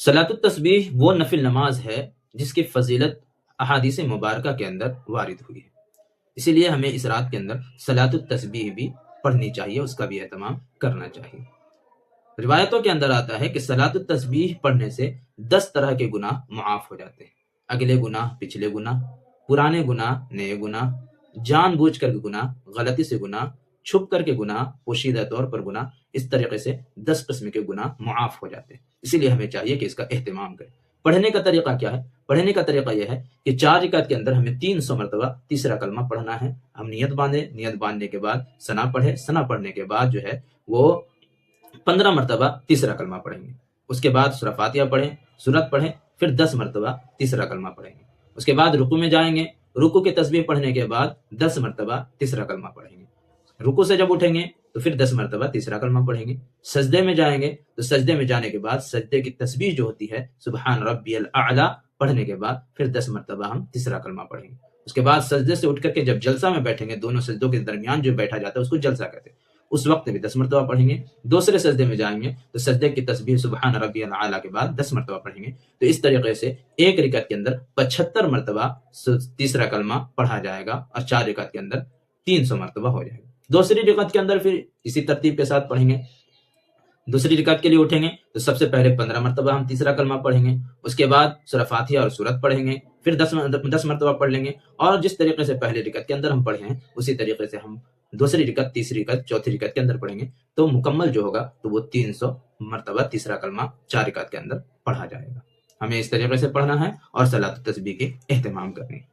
صلاۃ التسبیح وہ نفل نماز ہے جس کی فضیلت احادیث مبارکہ کے اندر وارد ہوئی ہے، اسی لیے ہمیں اس رات کے اندر صلاۃ التسبیح بھی پڑھنی چاہیے، اس کا بھی اہتمام کرنا چاہیے۔ روایتوں کے اندر آتا ہے کہ صلاۃ التسبیح پڑھنے سے 10 طرح کے گناہ معاف ہو جاتے ہیں، اگلے گناہ، پچھلے گناہ، پرانے گناہ، نئے گناہ، جان بوجھ کر کے گناہ، غلطی سے گناہ، چھپ کر کے گناہ، پوشیدہ طور پر گناہ، اس طریقے سے 10 قسم کے گناہ معاف ہو جاتے ہیں۔ اسی لیے ہمیں چاہیے کہ اس کا اہتمام کریں۔ پڑھنے کا طریقہ کیا ہے؟ پڑھنے کا طریقہ یہ ہے کہ 4 رکعت کے اندر ہمیں 300 مرتبہ تیسرا کلمہ پڑھنا ہے۔ ہم نیت باندھیں، نیت باندھنے کے بعد ثنا پڑھیں، ثنا پڑھنے کے بعد جو ہے وہ 15 مرتبہ تیسرا کلمہ پڑھیں گے۔ اس کے بعد سورہ فاتحہ پڑھیں، سورت پڑھیں، پھر 10 مرتبہ تیسرا کلمہ پڑھیں گے۔ اس کے بعد رکوع میں جائیں گے، رکوع کی تسبیح پڑھنے کے بعد 10 مرتبہ تیسرا کلمہ پڑھیں گے۔ رکوع سے جب اٹھیں گے تو پھر 10 مرتبہ تیسرا کلمہ پڑھیں گے۔ سجدے میں جائیں گے تو سجدے میں جانے کے بعد سجدے کی تسبیح جو ہوتی ہے سبحان ربی الاعلی پڑھنے کے بعد پھر 10 مرتبہ ہم تیسرا کلمہ پڑھیں گے۔ اس کے بعد سجدے سے اٹھ کر کے جب جلسہ میں بیٹھیں گے، دونوں سجدوں کے درمیان جو بیٹھا جاتا ہے اس کو جلسہ کہتے ہیں، اس وقت بھی 10 مرتبہ پڑھیں گے۔ دوسرے سجدے میں جائیں گے تو سجدے کی تسبیح سبحان ربی الاعلی کے بعد 10 مرتبہ پڑھیں گے۔ تو اس طریقے سے ایک رکعت کے اندر 75 مرتبہ تیسرا کلمہ پڑھا جائے گا، اور 4 رکعت کے اندر 300 مرتبہ ہو جائے گا۔ دوسری رکعت کے اندر پھر اسی ترتیب کے ساتھ پڑھیں گے۔ دوسری رکعت کے لیے اٹھیں گے تو سب سے پہلے 15 مرتبہ ہم تیسرا کلمہ پڑھیں گے، اس کے بعد سورہ فاتحہ اور سورت پڑھیں گے، پھر 10 مرتبہ پڑھ لیں گے، اور جس طریقے سے پہلے رکعت کے اندر ہم پڑھے ہیں اسی طریقے سے ہم دوسری رکعت، تیسری رکعت، چوتھی رکعت کے اندر پڑھیں گے، تو مکمل جو ہوگا تو وہ 300 مرتبہ تیسرا کلمہ 4 رکعت کے اندر پڑھا جائے گا۔ ہمیں اس طریقے سے پڑھنا ہے اور صلاۃ التسبیح کے اہتمام کرنے ہیں۔